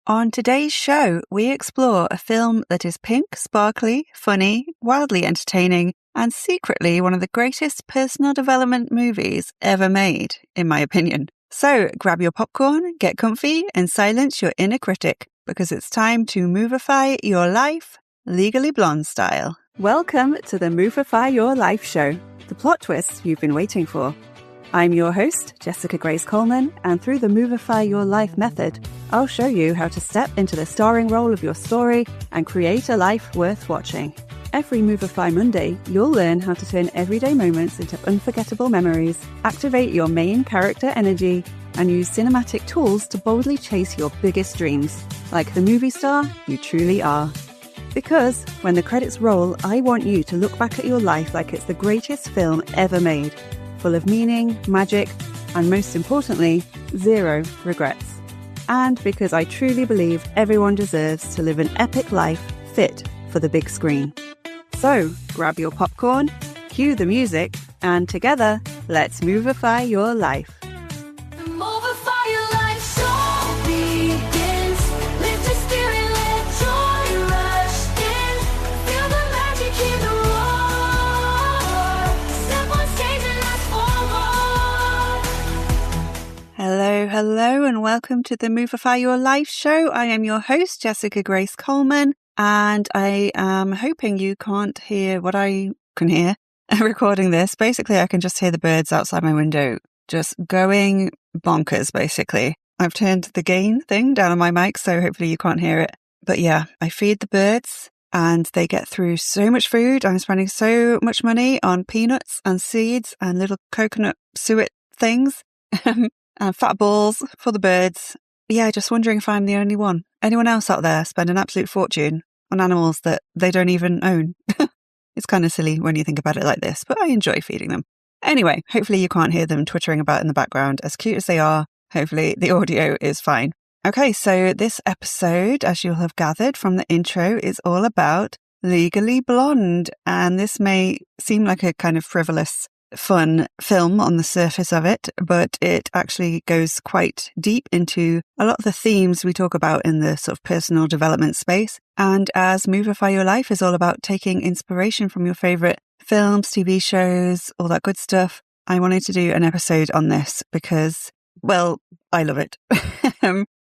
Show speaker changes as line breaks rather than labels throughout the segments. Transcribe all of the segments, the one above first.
On today's show, we explore a film that is pink, sparkly, funny, wildly entertaining, and secretly one of the greatest personal development movies ever made, in my opinion. So grab your popcorn, get comfy, and silence your inner critic, because it's time to Movify your life, Legally Blonde style. Welcome to the Movify Your Life show, the plot twist you've been waiting for. I'm your host, Jessica Grace Coleman, and through the Movify Your Life method, I'll show you how to step into the starring role of your story and create a life worth watching. Every Movify Monday, you'll learn how to turn everyday moments into unforgettable memories, activate your main character energy, and use cinematic tools to boldly chase your biggest dreams, like the movie star you truly are. Because when the credits roll, I want you to look back at your life like it's the greatest film ever made, full of meaning, magic, and most importantly, zero regrets. And because I truly believe everyone deserves to live an epic life fit for the big screen. So grab your popcorn, cue the music, and together, let's Movify your life. Hello, and welcome to the Movify Your Life show. I am your host, Jessica Grace Coleman, and I am hoping you can't hear what I can hear recording this. Basically, I can just hear the birds outside my window just going bonkers, basically. I've turned the gain thing down on my mic, so hopefully you can't hear it. But yeah, I feed the birds and they get through so much food. I'm spending so much money on peanuts and seeds and little coconut suet things. And fat balls for the birds. Yeah, just wondering if I'm the only one. Anyone else out there spend an absolute fortune on animals that they don't even own? It's kind of silly when you think about it like this, but I enjoy feeding them. Anyway, hopefully you can't hear them twittering about in the background. As cute as they are, hopefully the audio is fine. Okay, so this episode, as you'll have gathered from the intro, is all about Legally Blonde. And this may seem like a kind of frivolous fun film on the surface of it, but it actually goes quite deep into a lot of the themes we talk about in the sort of personal development space. And as Movify Your Life is all about taking inspiration from your favorite films, TV shows, all that good stuff, I wanted to do an episode on this because, well, I love it.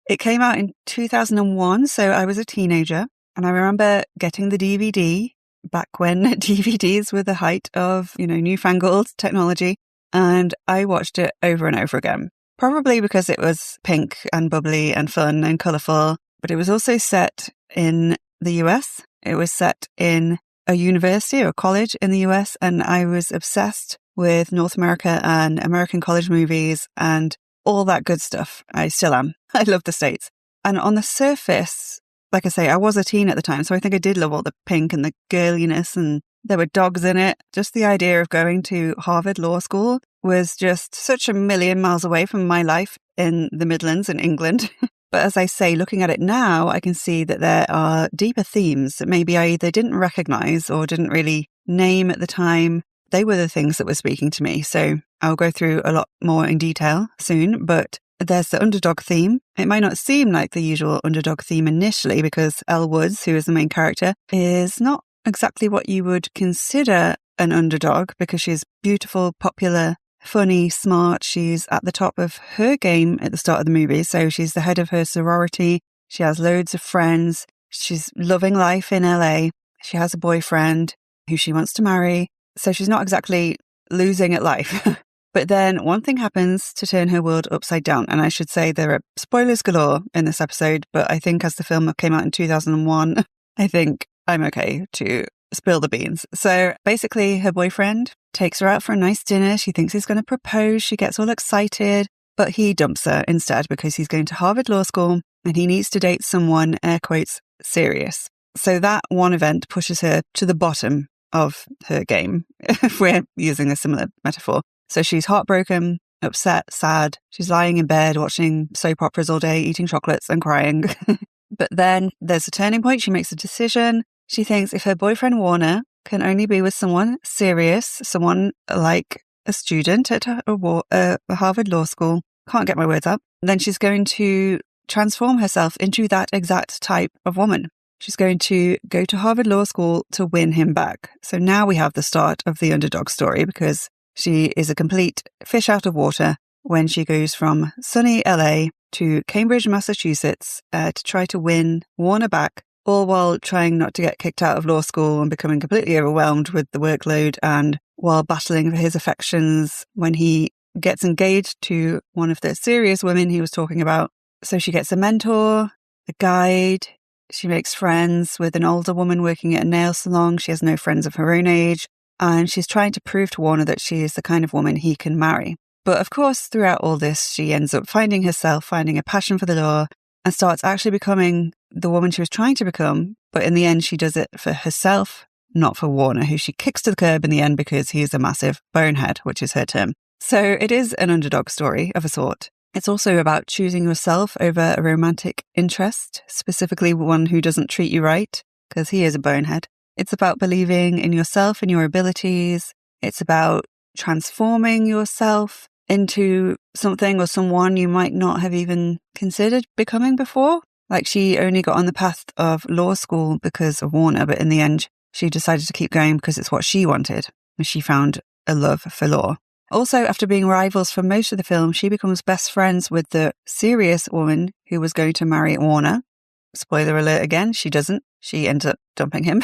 It came out in 2001, so I was a teenager, and I remember getting the DVD back when DVDs were the height of, newfangled technology. And I watched it over and over again, probably because it was pink and bubbly and fun and colourful. But it was also set in the US. It was set in a university or college in the US. And I was obsessed with North America and American college movies and all that good stuff. I still am. I love the States. And on the surface, like I say, I was a teen at the time, so I think I did love all the pink and the girliness, and there were dogs in it. Just the idea of going to Harvard Law School was just such a million miles away from my life in the Midlands in England. But as I say, looking at it now, I can see that there are deeper themes that maybe I either didn't recognize or didn't really name at the time. They were the things that were speaking to me. So I'll go through a lot more in detail soon, but there's the underdog theme. It might not seem like the usual underdog theme initially because Elle Woods, who is the main character, is not exactly what you would consider an underdog because she's beautiful, popular, funny, smart. She's at the top of her game at the start of the movie. So she's the head of her sorority. She has loads of friends. She's loving life in LA. She has a boyfriend who she wants to marry. So she's not exactly losing at life. But then one thing happens to turn her world upside down. And I should say there are spoilers galore in this episode, but I think as the film came out in 2001, I think I'm okay to spill the beans. So basically her boyfriend takes her out for a nice dinner. She thinks he's going to propose. She gets all excited, but he dumps her instead because he's going to Harvard Law School and he needs to date someone, air quotes, serious. So that one event pushes her to the bottom of her game, if we're using a similar metaphor. So she's heartbroken, upset, sad. She's lying in bed watching soap operas all day, eating chocolates and crying. But then there's a turning point. She makes a decision. She thinks if her boyfriend Warner can only be with someone serious, someone like a student at a Harvard Law School, can't get my words out, then she's going to transform herself into that exact type of woman. She's going to go to Harvard Law School to win him back. So now we have the start of the underdog story, because she is a complete fish out of water when she goes from sunny LA to Cambridge, Massachusetts to try to win Warner back, all while trying not to get kicked out of law school and becoming completely overwhelmed with the workload, and while battling for his affections when he gets engaged to one of the serious women he was talking about. So she gets a mentor, a guide. She makes friends with an older woman working at a nail salon. She has no friends of her own age. And she's trying to prove to Warner that she is the kind of woman he can marry. But of course, throughout all this, she ends up finding herself, finding a passion for the law, and starts actually becoming the woman she was trying to become. But in the end, she does it for herself, not for Warner, who she kicks to the curb in the end because he is a massive bonehead, which is her term. So it is an underdog story of a sort. It's also about choosing yourself over a romantic interest, specifically one who doesn't treat you right, because he is a bonehead. It's about believing in yourself and your abilities. It's about transforming yourself into something or someone you might not have even considered becoming before. Like, she only got on the path of law school because of Warner, but in the end, she decided to keep going because it's what she wanted. And she found a love for law. Also, after being rivals for most of the film, she becomes best friends with the serious woman who was going to marry Warner. Spoiler alert again, she doesn't. She ends up dumping him.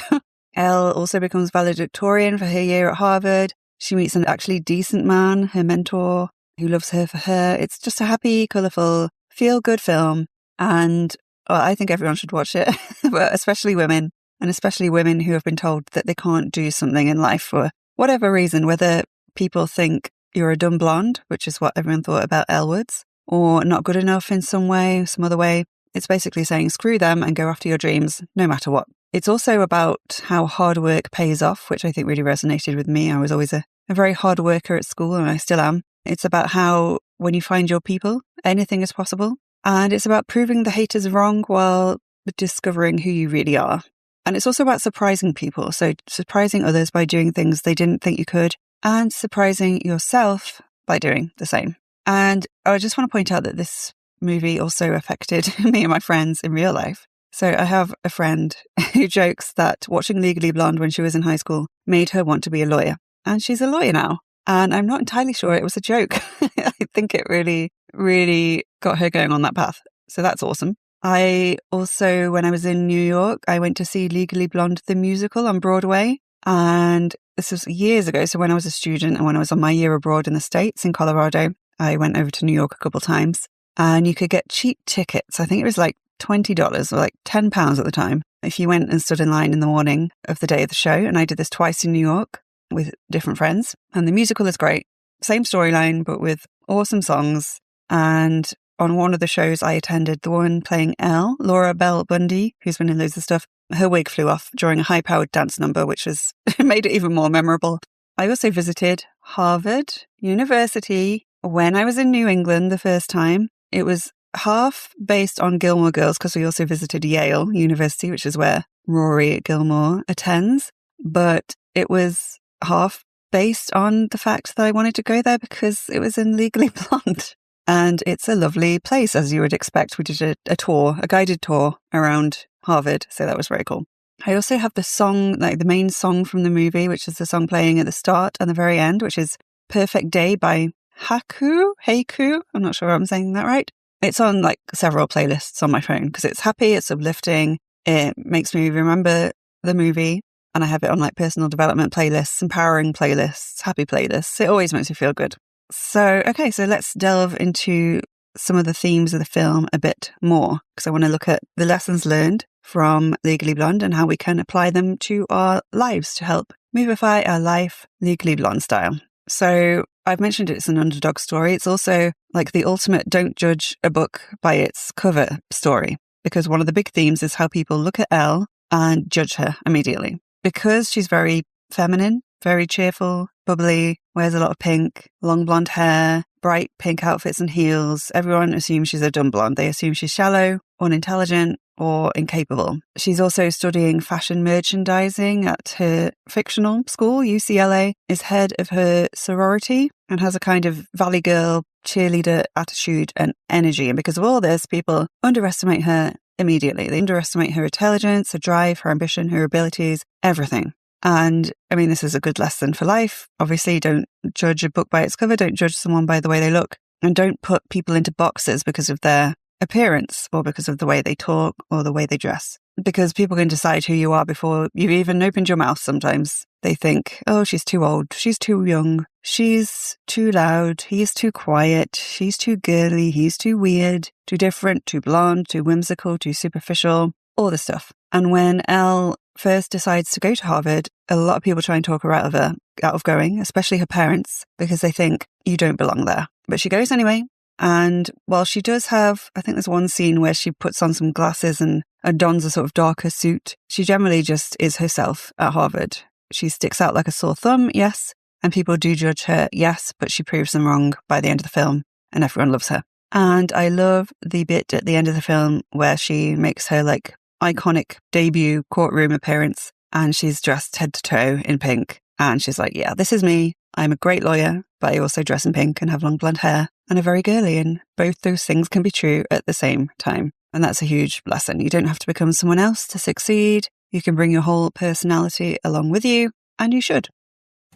Elle also becomes valedictorian for her year at Harvard. She meets an actually decent man, her mentor, who loves her for her. It's just a happy, colourful, feel-good film. And I think everyone should watch it, but especially women, and especially women who have been told that they can't do something in life for whatever reason, whether people think you're a dumb blonde, which is what everyone thought about Elle Woods, or not good enough in some way, some other way. It's basically saying screw them and go after your dreams, no matter what. It's also about how hard work pays off, which I think really resonated with me. I was always a very hard worker at school, and I still am. It's about how when you find your people, anything is possible. And it's about proving the haters wrong while discovering who you really are. And it's also about surprising people. So surprising others by doing things they didn't think you could, and surprising yourself by doing the same. And I just want to point out that this movie also affected me and my friends in real life. So I have a friend who jokes that watching Legally Blonde when she was in high school made her want to be a lawyer. And she's a lawyer now. And I'm not entirely sure it was a joke. I think it really, really got her going on that path. So that's awesome. I also, when I was in New York, I went to see Legally Blonde, the musical on Broadway. And this was years ago. So when I was a student and when I was on my year abroad in the States, in Colorado, I went over to New York a couple of times. And you could get cheap tickets. I think it was like $20 or like £10 at the time if you went and stood in line in the morning of the day of the show. And I did this twice in New York with different friends. And the musical is great. Same storyline, but with awesome songs. And on one of the shows I attended, the woman playing Elle, Laura Bell Bundy, who's been in loads of stuff, her wig flew off during a high-powered dance number, which was made it even more memorable. I also visited Harvard University when I was in New England the first time. It was half based on Gilmore Girls, because we also visited Yale University, which is where Rory Gilmore attends. But it was half based on the fact that I wanted to go there because it was in Legally Blonde. And it's a lovely place, as you would expect. We did a tour, a guided tour around Harvard. So that was very cool. I also have the song, like the main song from the movie, which is the song playing at the start and the very end, which is Perfect Day by Haiku. I'm not sure I'm saying that right. It's on like several playlists on my phone because it's happy, it's uplifting. It makes me remember the movie, and I have it on like personal development playlists, empowering playlists, happy playlists. It always makes me feel good. So let's delve into some of the themes of the film a bit more, because I want to look at the lessons learned from Legally Blonde and how we can apply them to our lives to help movify our life Legally Blonde style. So I've mentioned it's an underdog story. It's also like the ultimate don't judge a book by its cover story, because one of the big themes is how people look at Elle and judge her immediately. Because she's very feminine, very cheerful, bubbly, wears a lot of pink, long blonde hair, bright pink outfits and heels, everyone assumes she's a dumb blonde. They assume she's shallow, unintelligent, or incapable. She's also studying fashion merchandising at her fictional school, UCLA, is head of her sorority, and has a kind of Valley Girl cheerleader attitude and energy. And because of all this, people underestimate her immediately. They underestimate her intelligence, her drive, her ambition, her abilities, everything. And I mean, this is a good lesson for life. Obviously, don't judge a book by its cover. Don't judge someone by the way they look. And don't put people into boxes because of their appearance or because of the way they talk or the way they dress. Because people can decide who you are before you've even opened your mouth sometimes. They think, oh, she's too old, she's too young, she's too loud, he's too quiet, she's too girly, he's too weird, too different, too blonde, too whimsical, too superficial, all this stuff. And when Elle first decides to go to Harvard, a lot of people try and talk her out of going, especially her parents, because they think you don't belong there. But she goes anyway. And while she does have, I think there's one scene where she puts on some glasses and dons a sort of darker suit, she generally just is herself at Harvard. She sticks out like a sore thumb, yes, and people do judge her, yes, but she proves them wrong by the end of the film, and everyone loves her. And I love the bit at the end of the film where she makes her like iconic debut courtroom appearance, and she's dressed head to toe in pink, and she's like, yeah, this is me. I'm a great lawyer, but I also dress in pink and have long blonde hair and are very girly, and both those things can be true at the same time. And that's a huge lesson. You don't have to become someone else to succeed. You can bring your whole personality along with you, and you should.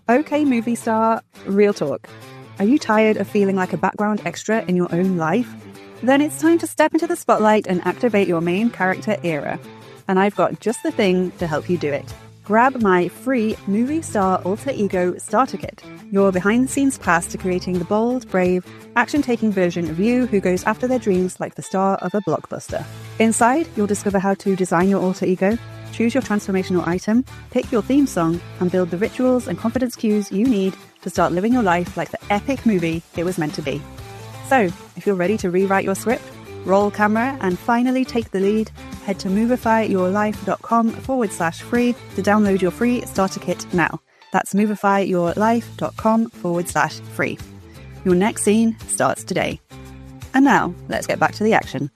Okay, movie star, real talk. Are you tired of feeling like a background extra in your own life? Then it's time to step into the spotlight and activate your main character era. And I've got just the thing to help you do it. Grab my free Movie Star Alter Ego Starter Kit, your behind-the-scenes pass to creating the bold, brave, action-taking version of you who goes after their dreams like the star of a blockbuster. Inside, you'll discover how to design your alter ego, choose your transformational item, pick your theme song, and build the rituals and confidence cues you need to start living your life like the epic movie it was meant to be. So, if you're ready to rewrite your script, roll camera, and finally take the lead, head to movifyyourlife.com/free to download your free starter kit now. That's movifyyourlife.com/free. Your next scene starts today. And now, let's get back to the action.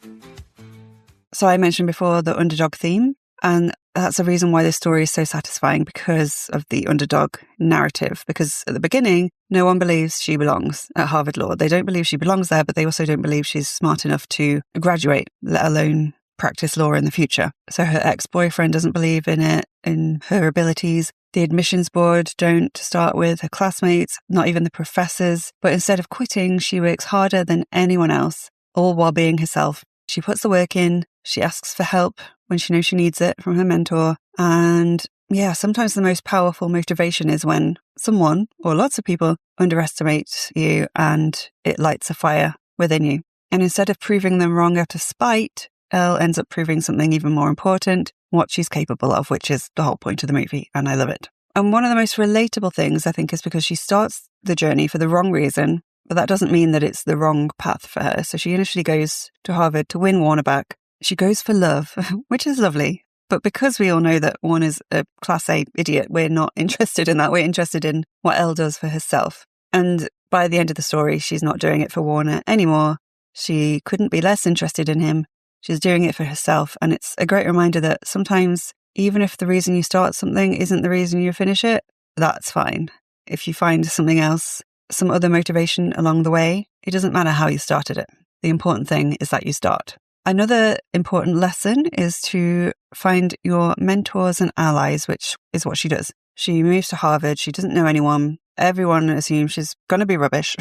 So I mentioned before the Underdog theme, and that's the reason why this story is so satisfying, because of the Underdog narrative. Because at the beginning, no one believes she belongs at Harvard Law. They don't believe she belongs there, but they also don't believe she's smart enough to graduate, let alone practice law in the future. So her ex-boyfriend doesn't believe in it, in her abilities. The admissions board don't, to start with, her classmates, not even the professors. But instead of quitting, she works harder than anyone else, all while being herself. She puts the work in, she asks for help when she knows she needs it from her mentor. And yeah, sometimes the most powerful motivation is when someone, or lots of people, underestimate you and it lights a fire within you. And instead of proving them wrong out of spite, Elle ends up proving something even more important, what she's capable of, which is the whole point of the movie, and I love it. And one of the most relatable things, I think, is because she starts the journey for the wrong reason, but that doesn't mean that it's the wrong path for her. So she initially goes to Harvard to win Warner back. She goes for love, which is lovely. But because we all know that Warner's a Class A idiot, we're not interested in that. We're interested in what Elle does for herself. And by the end of the story, she's not doing it for Warner anymore. She couldn't be less interested in him. She's doing it for herself. And it's a great reminder that sometimes, even if the reason you start something isn't the reason you finish it, that's fine. If you find something else, some other motivation along the way, it doesn't matter how you started it. The important thing is that you start. Another important lesson is to find your mentors and allies, which is what she does. She moves to Harvard. She doesn't know anyone. Everyone assumes she's going to be rubbish.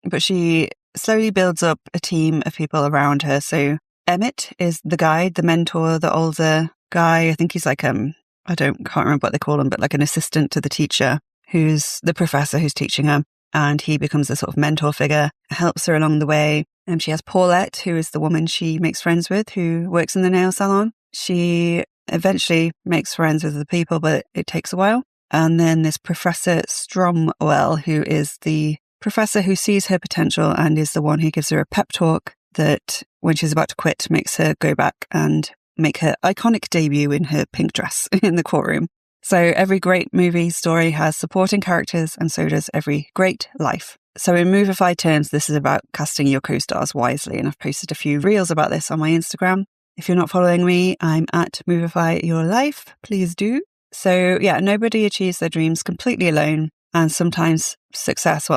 But she slowly builds up a team of people around her. So Emmett is the guide, the mentor, the older guy. I think he's like, can't remember what they call him, but like an assistant to the teacher, who's the professor who's teaching her. And he becomes a sort of mentor figure, helps her along the way. And she has Paulette, who is the woman she makes friends with, who works in the nail salon. She eventually makes friends with the people, but it takes a while. And then there's Professor Stromwell, who is the professor who sees her potential and is the one who gives her a pep talk that, when she's about to quit, makes her go back and make her iconic debut in her pink dress in the courtroom. So every great movie story has supporting characters, and so does every great life. So in Movify terms, this is about casting your co-stars wisely, and I've posted a few reels about this on my Instagram. If you're not following me, I'm at Movify Your Life. Please do. So yeah, nobody achieves their dreams completely alone, and sometimes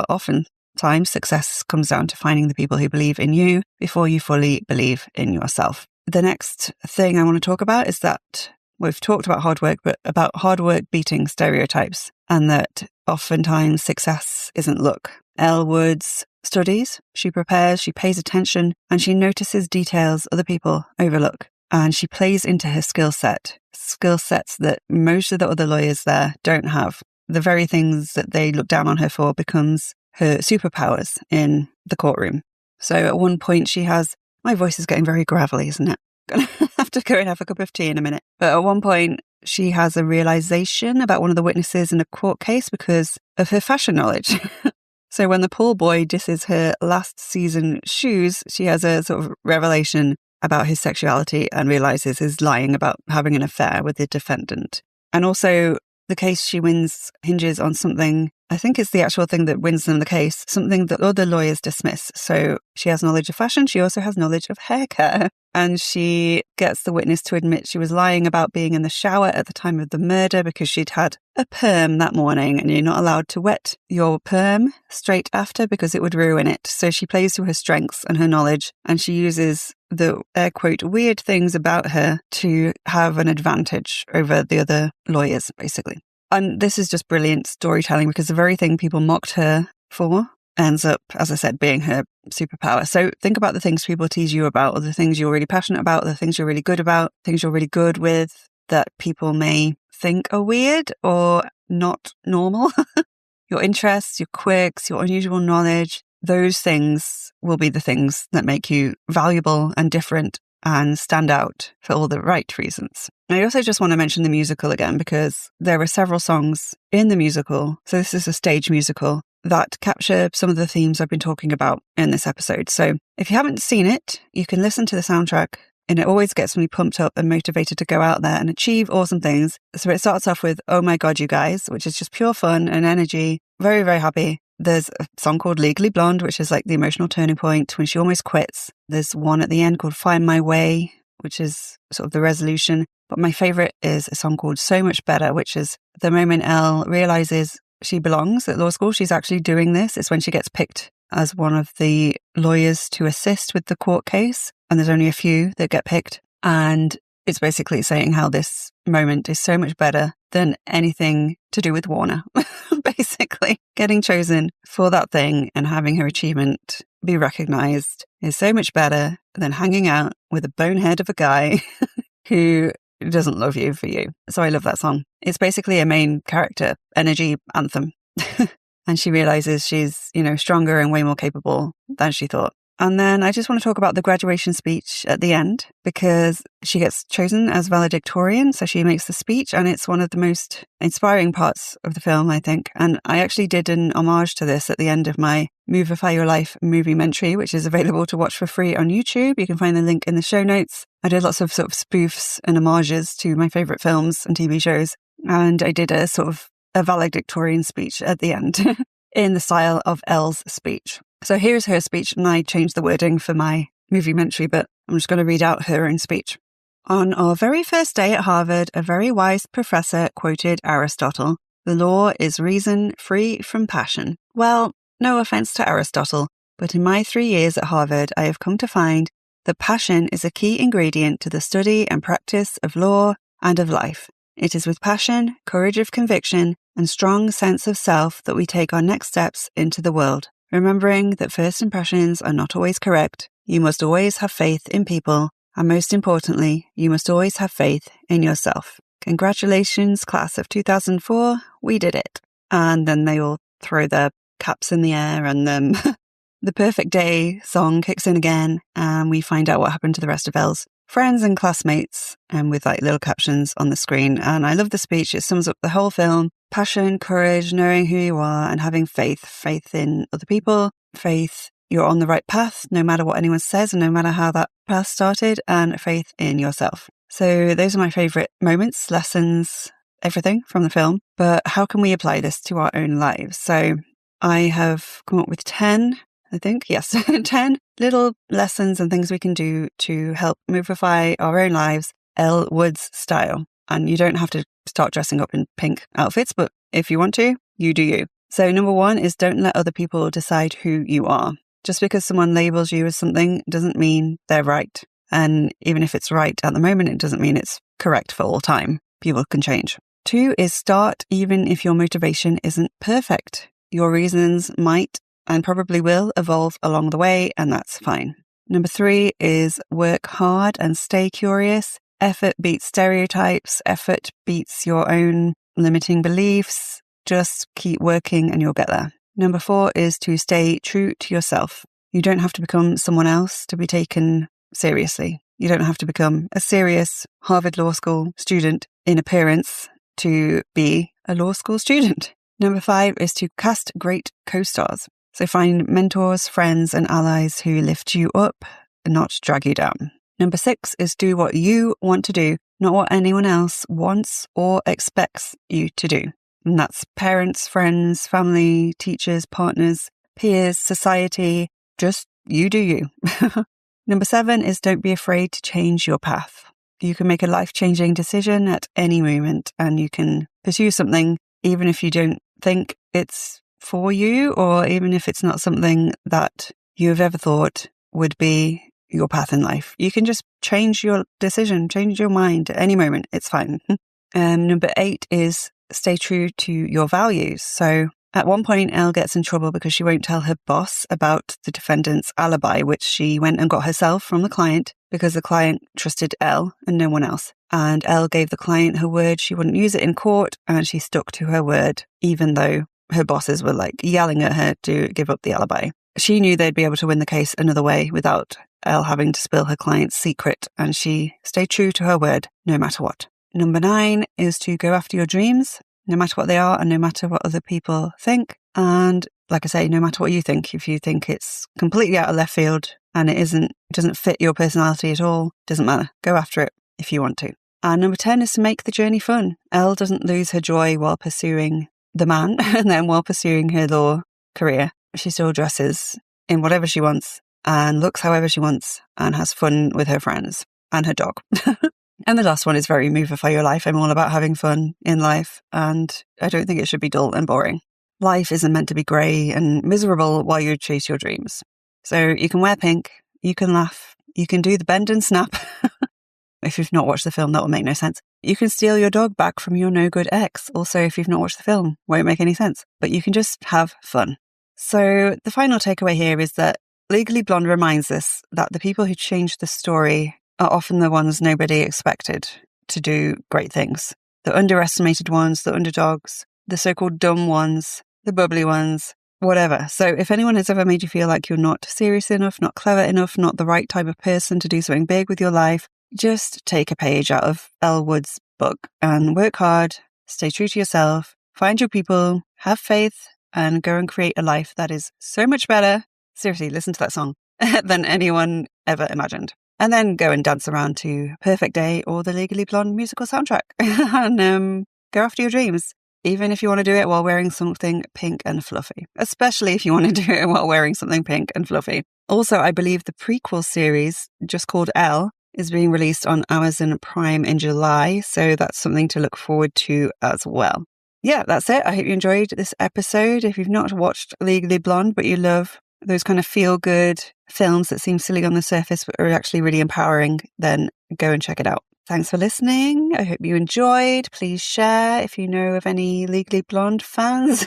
often times, success comes down to finding the people who believe in you before you fully believe in yourself. The next thing I want to talk about is that we've talked about hard work, but about hard work beating stereotypes, and that oftentimes success isn't luck. Elle Woods studies, she prepares, she pays attention, and she notices details other people overlook. And she plays into her skill sets that most of the other lawyers there don't have. The very things that they look down on her for becomes her superpowers in the courtroom. So at one point she has, my voice is getting very gravelly, isn't it? Gonna have to go and have a cup of tea in a minute. But at one point she has a realization about one of the witnesses in a court case because of her fashion knowledge. So when the pool boy disses her last season shoes, she has a sort of revelation about his sexuality and realizes he's lying about having an affair with the defendant. And also the case she wins hinges on something, I think it's the actual thing that wins them the case, something that other lawyers dismiss. So she has knowledge of fashion. She also has knowledge of hair care. And she gets the witness to admit she was lying about being in the shower at the time of the murder because she'd had a perm that morning, and you're not allowed to wet your perm straight after because it would ruin it. So she plays to her strengths and her knowledge, and she uses the air quote weird things about her to have an advantage over the other lawyers, basically. And this is just brilliant storytelling because the very thing people mocked her for ends up, as I said, being her superpower. So think about the things people tease you about, or the things you're really passionate about, or the things you're really good about, things you're really good with that people may think are weird or not normal. Your interests, your quirks, your unusual knowledge, those things will be the things that make you valuable and different and stand out for all the right reasons. I also just want to mention the musical again because there are several songs in the musical. So this is a stage musical that capture some of the themes I've been talking about in this episode. So if you haven't seen it, you can listen to the soundtrack, and it always gets me pumped up and motivated to go out there and achieve awesome things. So it starts off with Oh My God, You Guys, which is just pure fun and energy. Very, very happy. There's a song called Legally Blonde, which is like the emotional turning point when she almost quits. There's one at the end called Find My Way, which is sort of the resolution. But my favorite is a song called So Much Better, which is the moment Elle realizes she belongs at law school. She's actually doing this. It's when she gets picked as one of the lawyers to assist with the court case. And there's only a few that get picked. And it's basically saying how this moment is so much better than anything to do with Warner. Basically, getting chosen for that thing and having her achievement be recognized is so much better than hanging out with a bonehead of a guy who doesn't love you for you. So I love that song. It's basically a main character energy anthem. And she realizes she's, stronger and way more capable than she thought. And then I just want to talk about the graduation speech at the end because she gets chosen as valedictorian. So she makes the speech, and it's one of the most inspiring parts of the film, I think. And I actually did an homage to this at the end of my Movify Your Life movie-mentary, which is available to watch for free on YouTube. You can find the link in the show notes. I did lots of sort of spoofs and homages to my favorite films and TV shows. And I did a sort of a valedictorian speech at the end in the style of Elle's speech. So here's her speech, and I changed the wording for my movie-mentary, but I'm just going to read out her own speech. On our very first day at Harvard, a very wise professor quoted Aristotle, "The law is reason free from passion." Well, no offense to Aristotle, but in my 3 years at Harvard, I have come to find that passion is a key ingredient to the study and practice of law and of life. It is with passion, courage of conviction, and strong sense of self that we take our next steps into the world. Remembering that first impressions are not always correct, you must always have faith in people, and most importantly, you must always have faith in yourself. Congratulations, class of 2004, we did it. And then they all throw their caps in the air, and the Perfect Day song kicks in again, and we find out what happened to the rest of Elle's friends and classmates, and with like little captions on the screen. And I love the speech. It sums up the whole film. Passion, courage, knowing who you are, and having faith in other people, faith you're on the right path, no matter what anyone says, and no matter how that path started, and faith in yourself. So those are my favorite moments, lessons, everything from the film. But how can we apply this to our own lives? So I have come up with 10, I think, yes, 10 little lessons and things we can do to help movify our own lives, Elle Woods style. And you don't have to start dressing up in pink outfits, but if you want to, you do you. So number 1 is don't let other people decide who you are. Just because someone labels you as something doesn't mean they're right. And even if it's right at the moment, it doesn't mean it's correct for all time. People can change. 2 is start even if your motivation isn't perfect. Your reasons might and probably will evolve along the way, and that's fine. Number 3 is work hard and stay curious. Effort beats stereotypes. Effort beats your own limiting beliefs. Just keep working and you'll get there. Number 4 is to stay true to yourself. You don't have to become someone else to be taken seriously. You don't have to become a serious Harvard Law School student in appearance to be a law school student. Number 5 is to cast great co-stars. So find mentors, friends, and allies who lift you up and not drag you down. Number 6 is do what you want to do, not what anyone else wants or expects you to do. And that's parents, friends, family, teachers, partners, peers, society. Just you do you. Number 7 is don't be afraid to change your path. You can make a life-changing decision at any moment, and you can pursue something even if you don't think it's for you, or even if it's not something that you have ever thought would be your path in life. You can just change your decision, change your mind at any moment. It's fine. Number 8 is stay true to your values. So at one point, Elle gets in trouble because she won't tell her boss about the defendant's alibi, which she went and got herself from the client because the client trusted Elle and no one else. And Elle gave the client her word she wouldn't use it in court, and she stuck to her word, even though her bosses were like yelling at her to give up the alibi. She knew they'd be able to win the case another way without Elle having to spill her client's secret, and she stayed true to her word no matter what. Number 9 is to go after your dreams, no matter what they are and no matter what other people think. And like I say, no matter what you think, if you think it's completely out of left field and it doesn't fit your personality at all, doesn't matter. Go after it if you want to. And number 10 is to make the journey fun. Elle doesn't lose her joy while pursuing the man and then while pursuing her law career. She still dresses in whatever she wants and looks however she wants and has fun with her friends and her dog. And the last one is very Movify your life. I'm all about having fun in life, and I don't think it should be dull and boring. Life isn't meant to be grey and miserable while you chase your dreams. So you can wear pink, you can laugh, you can do the bend and snap. If you've not watched the film, that will make no sense. You can steal your dog back from your no-good ex. Also, if you've not watched the film, won't make any sense. But you can just have fun. So the final takeaway here is that Legally Blonde reminds us that the people who change the story are often the ones nobody expected to do great things. The underestimated ones, the underdogs, the so-called dumb ones, the bubbly ones, whatever. So if anyone has ever made you feel like you're not serious enough, not clever enough, not the right type of person to do something big with your life, just take a page out of Elle Woods' book and work hard, stay true to yourself, find your people, have faith, and go and create a life that is so much better, seriously, listen to that song, than anyone ever imagined. And then go and dance around to Perfect Day or the Legally Blonde musical soundtrack and go after your dreams, even if you want to do it while wearing something pink and fluffy, especially if you want to do it while wearing something pink and fluffy. Also, I believe the prequel series, just called Elle, is being released on Amazon Prime in July, so that's something to look forward to as well. Yeah, that's it. I hope you enjoyed this episode. If you've not watched Legally Blonde, but you love those kind of feel-good films that seem silly on the surface but are actually really empowering, then go and check it out. Thanks for listening. I hope you enjoyed. Please share if you know of any Legally Blonde fans.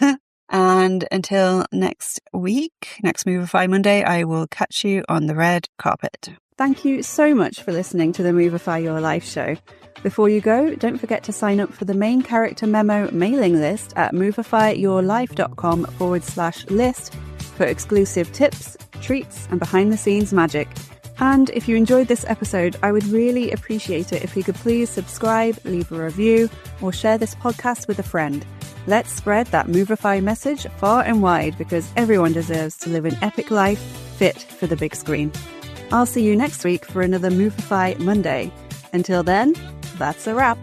And until next week, next Movify Monday, I will catch you on the red carpet.
Thank you so much for listening to the Movify Your Life show. Before you go, don't forget to sign up for the main character memo mailing list at movifyyourlife.com/list for exclusive tips, treats, and behind-the-scenes magic. And if you enjoyed this episode, I would really appreciate it if you could please subscribe, leave a review, or share this podcast with a friend. Let's spread that Movify message far and wide, because everyone deserves to live an epic life fit for the big screen. I'll see you next week for another Movify Monday. Until then, that's a wrap.